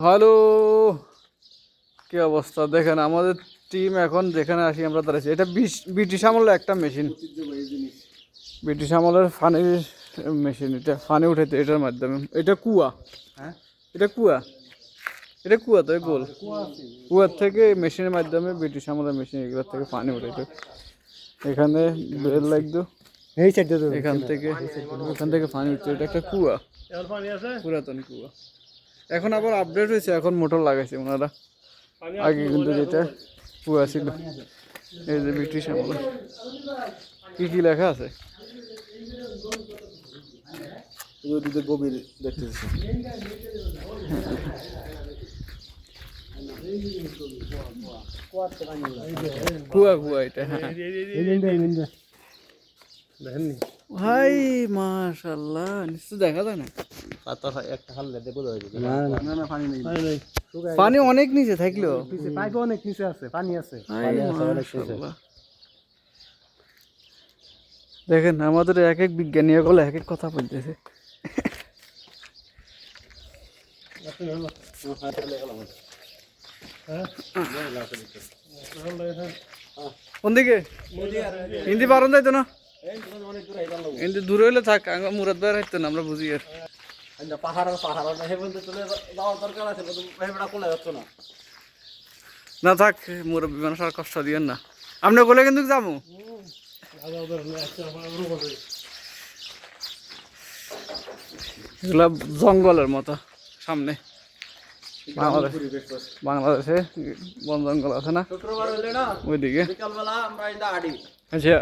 Hello, কি অবস্থা দেখেন। আমাদের টিম এখন যেখানে আসি আমরা দাঁড়াচ্ছি, এটা ব্রিটিশ আমলের একটা মেশিন, ব্রিটিশ আমলের ফানির মেশিন। এটা ফানি উঠাইতে এটার মাধ্যমে। এটা কুয়া, হ্যাঁ এটা কুয়া, এটা কুয়া তো গোল কুয়ার থেকে মেশিনের মাধ্যমে, ব্রিটিশ আমলের মেশিন এগুলোর থেকে পানি উঠাইতো। এখানে বেল লাগতো, এখান থেকে পানি উঠতো। এটা একটা কুয়া, পুরাতন কুয়া। এখন আবার আপডেট হয়েছে, এখন মোটর লাগাইছে ওনারা। আগে কিন্তু যেটা কুয়া ছিল, এই যে ব্রিটিশ আমলে কি কি লেখা আছে গভীর দেখতেছি। কুয়া কুয়া এটা। ভাই মাশাআল্লাহ, নিশ্চয় দেখা যায় না। পানি অনেক নিচে থাকলো, পাইপে অনেক নিচে আছে, পানি আছে। দেখেন আমাদের এক এক বিজ্ঞানী এগুলো এক এক কথা বলতেছে। কোন দিকে হিন্দি পারন যাইতো না, হিন্দি দূরে হইলে থাক, মুরাদ ভাই হাইতো না, আমরা বুঝি। আর না থাক, মুরব্বী মানুষ আর কষ্ট দিয়েন না। আপনি বলে কিন্তু যাবো, এগুলা জঙ্গলের মতো সামনে। বাংলাদেশে বন জঙ্গল আছে না ওইদিকে। আচ্ছা,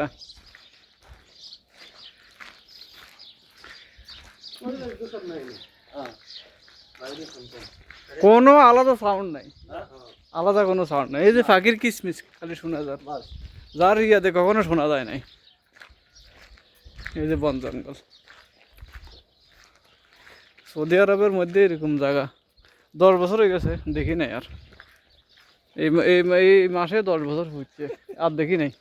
কোনো আলাদা সাউন্ড নাই, আলাদা কোনো সাউন্ড নাই। এই যে ফাঁকির কিসমিস খালি শোনা যায়, যার ইয়াতে কখনো শোনা যায় নাই। এই যে বন জঙ্গল, সৌদি আরবের মধ্যে এরকম জায়গা 10 বছর হয়ে গেছে দেখি নাই। আর এই মাসে 10 বছর হচ্ছে, আর দেখি নাই।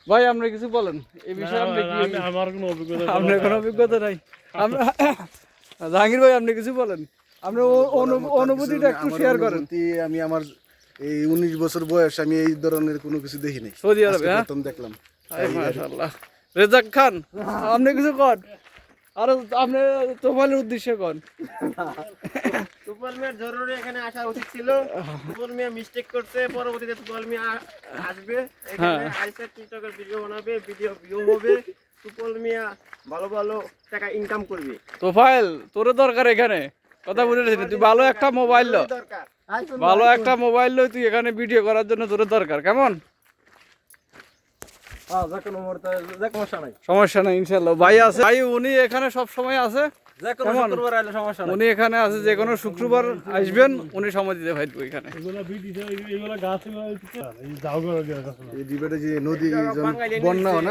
ভাই আপনি কিছু বলেন এই বিষয়ে। আমার কোনো অভিজ্ঞতা, আপনার কোনো অভিজ্ঞতা নাই? আমরা জাহাঙ্গীর ভাই আপনি কিছু বলেন, আপনার অনুভূতিটা একটু শেয়ার করেন। আমি আমার এই 19 বছর বয়স, আমি এই ধরনের কোনো কিছু দেখি নাই সৌদি আরবে। হ্যাঁ প্রথম দেখলাম। মাশাআল্লাহ। রেজাক খান আপনি কিছু কন, আর আপনি তোফালের উদ্দেশ্যে কন। তুফাল মিয়ার জরুরি এখানে আসা উচিত ছিল। তুফাল মিয়া মিস্টেক করছে, পরবর্তীতে তুফাল মিয়া আসবে এখানে, আইসা টিকটকের ভিডিও বানাবে, ভিডিও ভিউ হবে। তুফাল মিয়া ভালো ভালো টাকা ইনকাম করবে। তোফাইল তোর দরকার এখানে, কথা বুঝেছিস? তুই ভালো একটা মোবাইল লো, দরকার ভালো একটা মোবাইল লো, তুই এখানে ভিডিও করার জন্য তোর দরকার। কেমন? সমস্যা নাই ইনশাল্লাহ। ভাই আছে, ভাই উনি এখানে সব সময় আছে। উনি এখানে আছে, যে কোনো শুক্রবার আসবেন, উনি সময় দিতে পারবো এখানে। এগুলা গাছ এই ডিবেটে যে নদী বন্যা না